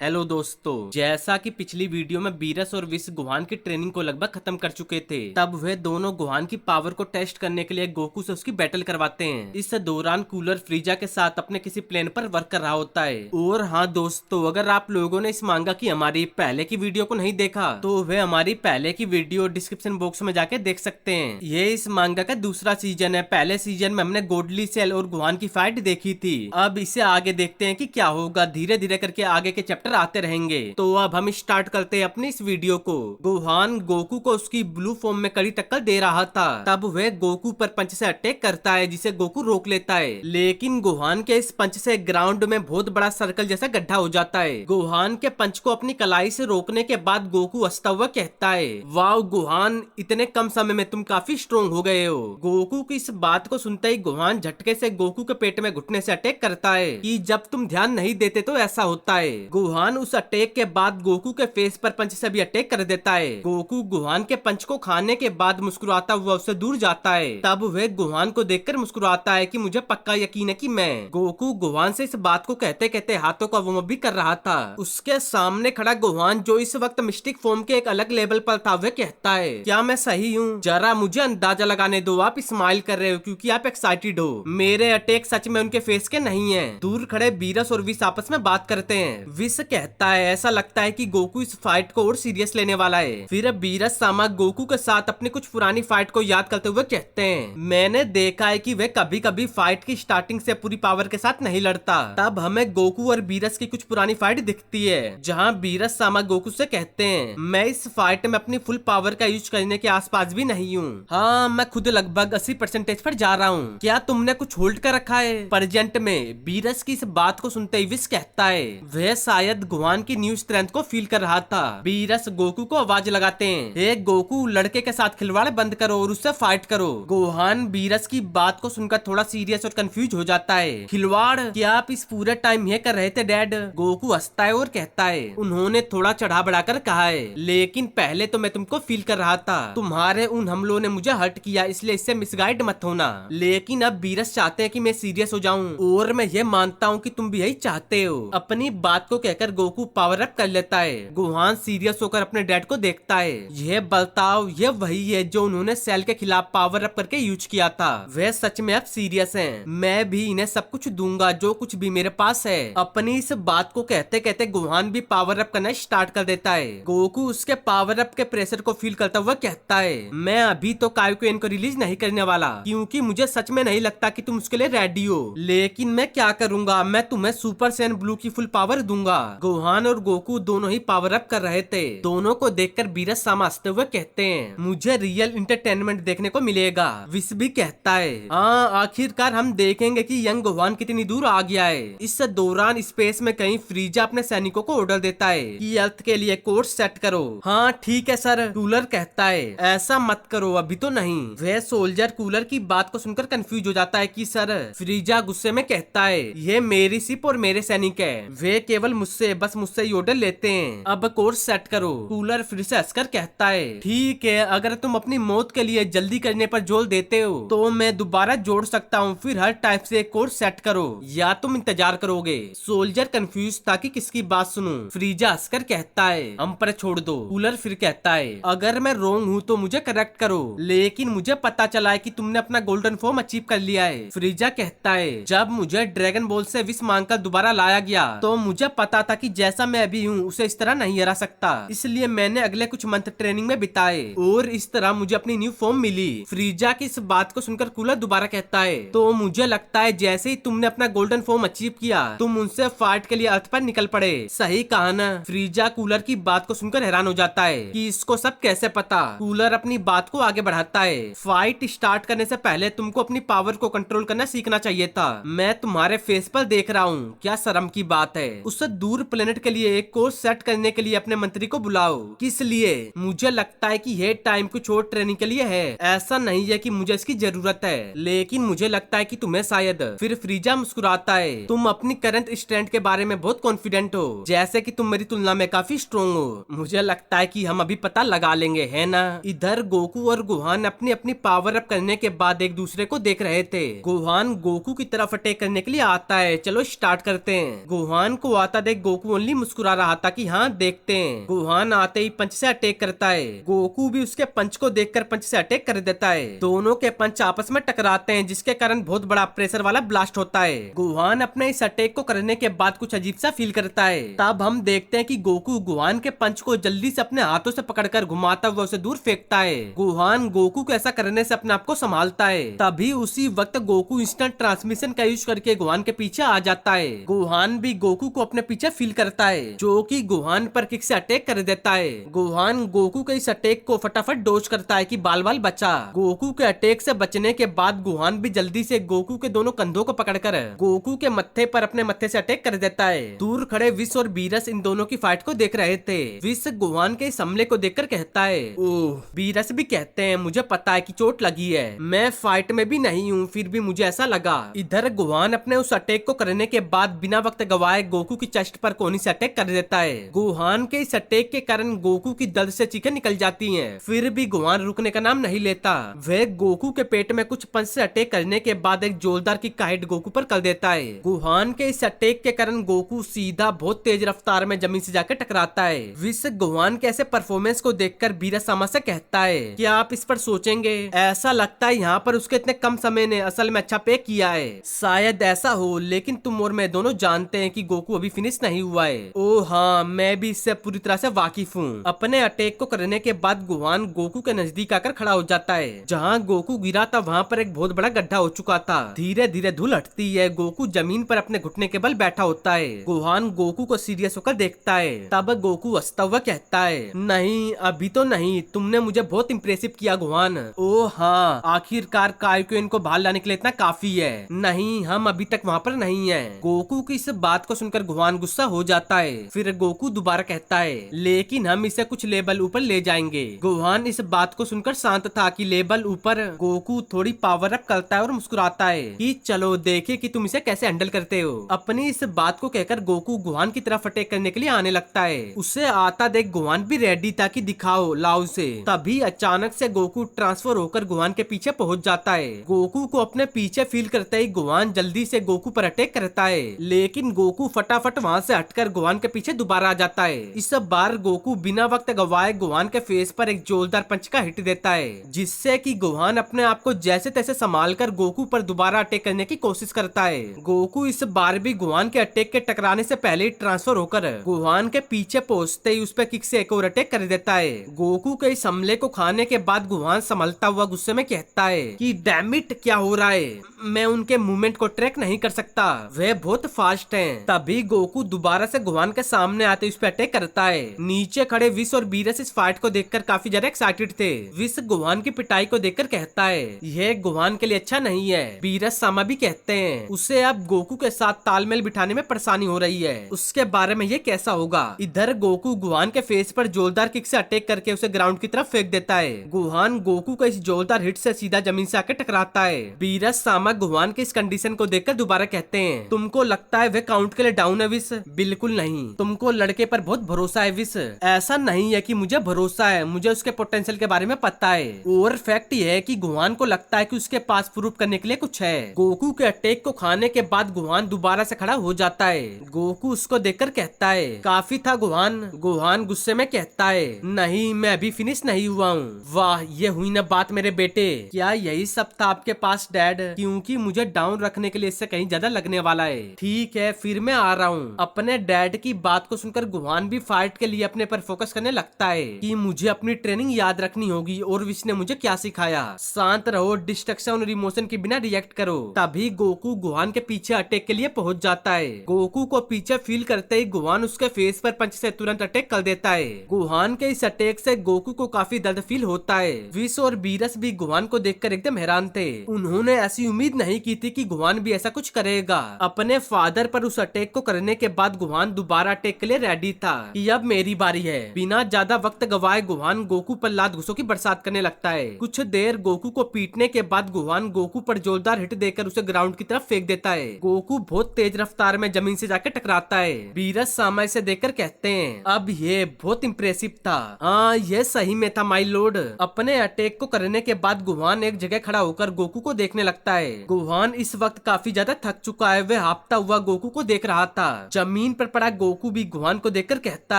Hello दोस्तों, जैसा कि पिछली वीडियो में बीरस और विस गुहान की ट्रेनिंग को लगभग खत्म कर चुके थे, तब वे दोनों गुहान की पावर को टेस्ट करने के लिए गोकू से उसकी बैटल करवाते हैं। इस दौरान कूलर फ्रीजा के साथ अपने किसी प्लेन पर वर्क कर रहा होता है। और हाँ दोस्तों, अगर आप लोगों ने इस मांगा की हमारी पहले की वीडियो को नहीं देखा तो वे हमारी पहले की वीडियो डिस्क्रिप्शन बॉक्स में जाके देख सकते हैं। ये इस मांगा का दूसरा सीजन है। पहले सीजन में हमने गोडली सेल और गुहान की फाइट देखी थी। अब इसे आगे देखते हैं कि क्या होगा। धीरे धीरे करके आगे के चैप्टर आते रहेंगे। तो अब हम स्टार्ट करते हैं अपनी इस वीडियो को। गोहान गोकू को उसकी ब्लू फॉर्म में कड़ी टक्कर दे रहा था, तब वह गोकू पर पंच से अटैक करता है, जिसे गोकू रोक लेता है। लेकिन गोहान के इस पंच से ग्राउंड में बहुत बड़ा सर्कल जैसा गड्ढा हो जाता है। गोहान के पंच को अपनी कलाई से रोकने के बाद गोकू हंसता हुआ कहता है, वाओ गोहान, इतने कम समय में तुम काफी स्ट्रोंग हो गए हो। गोकू की इस बात को सुनते ही गोहान झटके से गोकू के पेट में घुटने से अटैक करता है कि जब तुम ध्यान नहीं देते तो ऐसा होता है। गोहान उस अटैक के बाद गोकू के फेस पर पंच से भी अटैक कर देता है। गोकू गोहान के पंच को खाने के बाद मुस्कुराता हुआ उससे दूर जाता है। तब वह गोहान को देखकर मुस्कुराता है कि मुझे पक्का यकीन है कि मैं। गोकू गोहान से इस बात को कहते कहते हाथों का वार्म अप भी कर रहा था। उसके सामने खड़ा गोहान, जो इस वक्त मिस्टिक फॉर्म के एक अलग लेवल पर था, वह कहता है, क्या मैं सही हूँ? जरा मुझे अंदाजा लगाने दो। आप स्माइल कर रहे हो क्योंकि आप एक्साइटेड हो। मेरे अटैक सच में उनके फेस के नहीं है। दूर खड़े बीरस और विस आपस में बात करते हैं। विस कहता है, ऐसा लगता है कि गोकू इस फाइट को और सीरियस लेने वाला है। फिर बीरस सामा गोकू के साथ अपनी कुछ पुरानी फाइट को याद करते हुए कहते हैं, मैंने देखा है कि वह कभी कभी फाइट की स्टार्टिंग से पूरी पावर के साथ नहीं लड़ता। तब हमें गोकू और बीरस की कुछ पुरानी फाइट दिखती है, जहाँ बीरस सामा गोकू से कहते हैं, मैं इस फाइट में अपनी फुल पावर का यूज करने के आसपास भी नहीं हूँ। हाँ, मैं खुद लगभग 80% पर जा रहा हूँ। क्या तुमने कुछ होल्ड कर रखा है प्रेजेंट में? बीरस की इस बात को सुनते ही विस कहता है, वह शायद गुहान की न्यू स्ट्रेंथ को फील कर रहा था। बीरस गोकू को आवाज लगाते हैं, हे गोकू, लड़के के साथ खिलवाड़ बंद करो और उससे फाइट करो। गोहान बीरस की बात को सुनकर थोड़ा सीरियस और कंफ्यूज हो जाता है। खिलवाड़? क्या आप इस पूरे टाइम ये कर रहे थे डैड? गोकू हंसता है और कहता है, उन्होंने थोड़ा चढ़ा बढ़ाकर कहा है, लेकिन पहले तो मैं तुमको फील कर रहा था। तुम्हारे उन हमलों ने मुझे हर्ट किया, इसलिए इससे मिसगाइड मत होना। लेकिन अब बीरस चाहते हैं कि मैं सीरियस हो जाऊं, और मैं ये मानता हूँ कि तुम भी यही चाहते हो। अपनी बात को कहकर गोकू पावर अप कर लेता है। गोहान सीरियस होकर अपने डैड को देखता है। यह बर्ताव यह वही है जो उन्होंने सेल के खिलाफ पावर अप करके यूज किया था। वे सच में अब सीरियस हैं। मैं भी इन्हें सब कुछ दूंगा जो कुछ भी मेरे पास है। अपनी इस बात को कहते कहते गोहान भी पावर अप करना स्टार्ट कर देता है। गोकू उसके पावर अप के प्रेशर को फील करता हुआ कहता है, मैं अभी तो कायोकेन को रिलीज नहीं करने वाला, क्योंकि मुझे सच में नहीं लगता कि तुम उसके लिए रेडी हो। लेकिन मैं क्या करूंगा, मैं तुम्हें सुपर सैन ब्लू की फुल पावर दूंगा। गोहान और गोकू दोनों ही पावर अप कर रहे थे। दोनों को देखकर बीरस सामा हंसते हुए कहते हैं, मुझे रियल इंटरटेनमेंट देखने को मिलेगा। विस भी कहता है, हाँ, आखिरकार हम देखेंगे कि यंग गोहान कितनी दूर आ गया है। इस दौरान स्पेस में कहीं फ्रीजा अपने सैनिकों को ऑर्डर देता है कि अर्थ के लिए कोर्स सेट करो। हाँ ठीक है सर, कूलर कहता है, ऐसा मत करो, अभी तो नहीं। वह सोल्जर कूलर की बात को सुनकर कंफ्यूज हो जाता है कि सर। फ्रीजा गुस्से में कहता है, ये मेरी शिप और मेरे सैनिक है, वे केवल मुझसे ही ऑर्डर लेते हैं। अब कोर्स सेट करो। कूलर फिर से हंसकर कहता है, ठीक है, अगर तुम अपनी मौत के लिए जल्दी करने पर जोर देते हो तो मैं दोबारा जोड़ सकता हूँ। फिर हर टाइप से एक कोर्स सेट करो, या तुम इंतजार करोगे। सोल्जर कंफ्यूज था कि किसकी बात सुनूं। फ्रीजा हंसकर कहता है, हम पर छोड़ दो। कूलर फिर कहता है, अगर मैं रॉन्ग हूँ तो मुझे करेक्ट करो, लेकिन मुझे पता चला है कि तुमने अपना गोल्डन फॉर्म अचीव कर लिया है। फ्रीजा कहता है, जब मुझे ड्रैगन बॉल से विश मांगकर दोबारा लाया गया तो मुझे पता था कि जैसा मैं अभी हूँ उसे इस तरह नहीं हरा सकता, इसलिए मैंने अगले कुछ मंथ ट्रेनिंग में बिताए और इस तरह मुझे अपनी न्यू फॉर्म मिली। फ्रीजा की इस बात को सुनकर कूलर दोबारा कहता है, तो मुझे लगता है जैसे ही तुमने अपना गोल्डन फॉर्म अचीव किया तुम उनसे फाइट के लिए अर्थ पर निकल पड़े। सही कहा ना? फ्रीजा कूलर की बात को सुनकर हैरान हो जाता है कि इसको सब कैसे पता। कूलर अपनी बात को आगे बढ़ाता है, फाइट स्टार्ट करने से पहले तुमको अपनी पावर को कंट्रोल करना सीखना चाहिए था। मैं तुम्हारे फेस पर देख रहा हूँ, क्या शर्म की बात है। उससे दूर प्लेनेट के लिए एक कोर्स सेट करने के लिए अपने मंत्री को बुलाओ। किस लिए? मुझे लगता है कि ये टाइम कुछ और ट्रेनिंग के लिए है। ऐसा नहीं है कि मुझे इसकी जरूरत है, लेकिन मुझे लगता है कि तुम्हें शायद। फिर फ्रीजा मुस्कुराता है, तुम अपनी करंट स्ट्रेंथ के बारे में बहुत कॉन्फिडेंट हो, जैसे कि तुम मेरी तुलना में काफी स्ट्रॉन्ग हो। मुझे लगता है कि हम अभी पता लगा लेंगे, है ना? इधर गोकू और गोहान अपनी अपनी पावर अप करने के बाद एक दूसरे को देख रहे थे। गोहान गोकू की तरफ अटैक करने के लिए आता है। चलो स्टार्ट करते हैं। गोहान को आता देख गोकू ओनली मुस्कुरा रहा था कि हाँ देखते हैं। गोहान आते ही पंच से अटैक करता है। गोकू भी उसके पंच को देखकर पंच से अटैक कर देता है। दोनों के पंच आपस में टकराते हैं जिसके कारण बहुत बड़ा प्रेशर वाला ब्लास्ट होता है। गोहान अपने इस अटैक को करने के बाद कुछ अजीब सा फील करता है। तब हम देखते हैं कि गोकू गोहान के पंच को जल्दी से अपने हाथों से पकड़कर घुमाता हुआ उसे दूर फेंकता है। गोहान गोकू को ऐसा करने से अपने आप को संभालता है। तभी उसी वक्त गोकू इंस्टेंट ट्रांसमिशन का यूज करके गोहान के पीछे आ जाता है। गोहान भी गोकू को अपने पीछे फील करता है जो कि गोहान पर किक से अटैक कर देता है। गोहान गोकू के इस अटैक को फटाफट डोज करता है कि बाल बाल बचा। गोकू के अटैक से बचने के बाद गोहान भी जल्दी से गोकू के दोनों कंधों को पकड़कर गोकू के मत्थे पर अपने मत्थे से अटैक कर देता है। दूर खड़े विश और बीरस इन दोनों की फाइट को देख रहे थे। विश गोहान के इस हमले को देखकर कहता है, ओह। बीरस भी कहते हैं, मुझे पता है कि चोट लगी है, मैं फाइट में भी नहीं हूँ, फिर भी मुझे ऐसा लगा। इधर गोहान अपने उस अटैक को करने के बाद बिना वक्त गवाए गोकू की चेस्ट पर कोनी से अटैक कर देता है। गोहान के इस अटैक के कारण गोकू की दर्द से चीखें निकल जाती हैं। फिर भी गोहान रुकने का नाम नहीं लेता। वह गोकू के पेट में कुछ पंच से अटैक करने के बाद एक जोरदार की काइट गोकू पर कर देता है। गोहान के इस अटैक के कारण गोकू सीधा बहुत तेज रफ्तार में जमीन से जाकर टकराता है। विश गोहान के ऐसे परफॉर्मेंस को देखकर बीरासामा से कहता है, क्या आप इस पर सोचेंगे? ऐसा लगता है यहाँ पर उसके इतने कम समय ने असल में अच्छा पे किया है। शायद ऐसा हो, लेकिन तुम और मैं दोनों जानते हैं कि गोकू अभी फिनिश नहीं हुआ है। ओ हाँ, मैं भी इससे पूरी तरह से वाकिफ हूँ। अपने अटैक को करने के बाद गोहान गोकू के नजदीक आकर खड़ा हो जाता है। जहाँ गोकू गिरा था वहाँ पर एक बहुत बड़ा गड्ढा हो चुका था। धीरे धीरे धूल हटती है। गोकू जमीन पर अपने घुटने के बल बैठा होता है। गोहान गोकू को सीरियस होकर देखता है। तब गोकू हंसता हुआ कहता है, नहीं अभी तो नहीं, तुमने मुझे बहुत इम्प्रेसिव किया गोहान। ओ हाँ, आखिरकार काइकुइन को बाहर लाने के लिए इतना काफी है। नहीं, हम अभी तक वहाँ पर नहीं है। गोकू की इस बात को सुनकर गोहान गुस्सा हो जाता है। फिर गोकू दोबारा कहता है, लेकिन हम इसे कुछ लेवल ऊपर ले जाएंगे। गोहान इस बात को सुनकर शांत था कि लेवल ऊपर। गोकू थोड़ी पावर अप करता है और मुस्कुराता है कि चलो देखे कि तुम इसे कैसे हैंडल करते हो। अपनी इस बात को कहकर गोकू गोहान की तरफ अटैक करने के लिए आने लगता है। उसे आता देख गोहान भी रेडी था कि दिखाओ लाओ से। तभी अचानक से गोकू ट्रांसफर होकर गोहान के पीछे पहुंच जाता है। गोकू को अपने पीछे फील करते ही गोहान जल्दी से गोकू पर अटैक करता है, लेकिन गोकू फटाफट वहां से हटकर गोहान के पीछे दोबारा आ जाता है। इस बार गोकू बिना वक्त गवाए गोहान के फेस पर एक जोरदार पंच का हिट देता है, जिससे कि गोहान अपने आप को जैसे तैसे संभाल कर गोकू पर दोबारा अटैक करने की कोशिश करता है। गोकू इस बार भी गोहान के अटैक के टकराने से पहले ही ट्रांसफर होकर गोहान के पीछे पहुंचते ही उस पर किक से एक और अटैक कर देता है। गोकू के इस हमले को खाने के बाद गोहान संभलता हुआ गुस्से में कहता है कि डैम इट, क्या हो रहा है? मैं उनके मूवमेंट को ट्रैक नहीं कर सकता, वे बहुत फास्ट हैं। तभी गोकू दोबारा से गोहान के सामने आते उस पर अटैक करता है। नीचे खड़े विश और बीरस इस फाइट को देखकर काफी ज्यादा एक्साइटेड थे। विश गोहान की पिटाई को देखकर कहता है, यह गोहान के लिए अच्छा नहीं है। बीरस सामा भी कहते हैं, उसे अब गोकू के साथ तालमेल बिठाने में परेशानी हो रही है, उसके बारे में ये कैसा होगा। इधर गोकू गोहान के फेस पर जोरदार किक से अटैक करके उसे ग्राउंड की तरफ फेंक देता है। गोहान गोकू को इस जोरदार हिट से सीधा जमीन से आकर टकराता है। बीरस सामा गोहान की इस कंडीशन को देखकर दोबारा कहते हैं, तुमको लगता है वे काउंट के लिए डाउन है विश? बिल्कुल नहीं, तुमको लड़के पर बहुत भरोसा है विश। ऐसा नहीं है कि मुझे भरोसा है, मुझे उसके पोटेंशियल के बारे में पता है। और फैक्ट ये है कि गोहान को लगता है कि उसके पास प्रूफ करने के लिए कुछ है। गोकू के अटैक को खाने के बाद गोहान दोबारा से खड़ा हो जाता है। गोकू उसको देखकर कहता है, काफी था गोहान। गोहान गुस्से में कहता है, नहीं मैं अभी फिनिश नहीं हुआ हूँ। वाह, ये हुई ना बात मेरे बेटे, क्या यही सब था आपके पास डैड? क्योंकि मुझे डाउन रखने के लिए इससे कहीं ज्यादा लगने वाला है। ठीक है, फिर मैं आ रहा हूँ। अपने डैड की बात को सुनकर गोहान भी फाइट के लिए अपने पर फोकस करने लगता है कि मुझे अपनी ट्रेनिंग याद रखनी होगी और विश ने मुझे क्या सिखाया। शांत रहो, डिस्ट्रक्शन और इमोशन के बिना रिएक्ट करो। तभी गोकू गोहान के पीछे अटैक के लिए पहुंच जाता है। गोकू को पीछे फील करते ही गोहान उसके फेस पर पंच से तुरंत अटैक कर देता है। गोहान के इस अटैक से गोकू को काफी दर्द फील होता है। विश और बीरस भी गोहान को देखकर एकदम हैरान थे। उन्होंने ऐसी उम्मीद नहीं की थी कि गोहान भी ऐसा कुछ करेगा। अपने फादर पर उस अटैक को करने के बाद गोहान दोबारा अटैक के लिए रेडी था कि अब मेरी बारी है। बिना ज्यादा वक्त गवाए गोहान गोकू पर लात घुसों की बरसात करने लगता है। कुछ देर गोकू को पीटने के बाद गोहान गोकू पर जोरदार हिट देकर उसे ग्राउंड की तरफ फेंक देता है। गोकू बहुत तेज रफ्तार में जमीन से जाकर टकराता है। बीरस सामा इसे देखकर कहते हैं, अब ये बहुत इम्प्रेसिव था। हाँ, ये सही में था माय लॉर्ड। अपने अटैक को करने के बाद गोहान एक जगह खड़ा होकर गोकू को देखने लगता है। गोहान इस वक्त काफी ज्यादा थक चुका है। वह हांफता हुआ गोकू को देख रहा था। जमीन जमीन पर पड़ा गोकू भी गुहान को देखकर कहता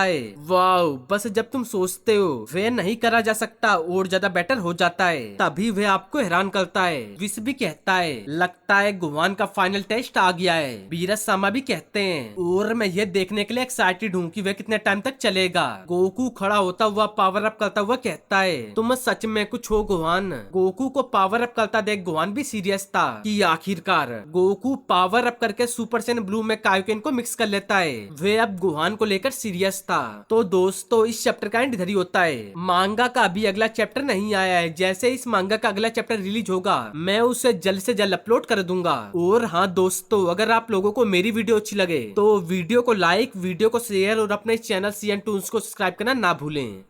है, वाओ, बस जब तुम सोचते हो वे नहीं करा जा सकता और ज्यादा बेटर हो जाता है, तभी वे आपको हैरान करता है। विश भी कहता है, लगता है गुहान का फाइनल टेस्ट आ गया है। बीरस सामा भी कहते हैं, और मैं ये देखने के लिए एक्साइटेड हूँ कि वह कितने टाइम तक चलेगा। गोकू खड़ा होता हुआ पावर अप करता हुआ कहता है, तुम सच में कुछ हो गुहान। गोकू को पावर अप करता देख गुहान भी सीरियस था कि आखिरकार गोकू पावर अप करके सुपर सैयन ब्लू में कायोकेन को मिक्स कर लेता है। वे अब गुहान को लेकर सीरियस था। तो दोस्तों, इस चैप्टर का एंड इधर ही होता है। मांगा का अभी अगला चैप्टर नहीं आया है। जैसे इस मांगा का अगला चैप्टर रिलीज होगा, मैं उसे जल्द से जल्द अपलोड कर दूंगा। और हाँ दोस्तों, अगर आप लोगों को मेरी वीडियो अच्छी लगे तो वीडियो को लाइक, वीडियो को शेयर और अपने चैनल CN Toons को सब्सक्राइब करना ना भूलें।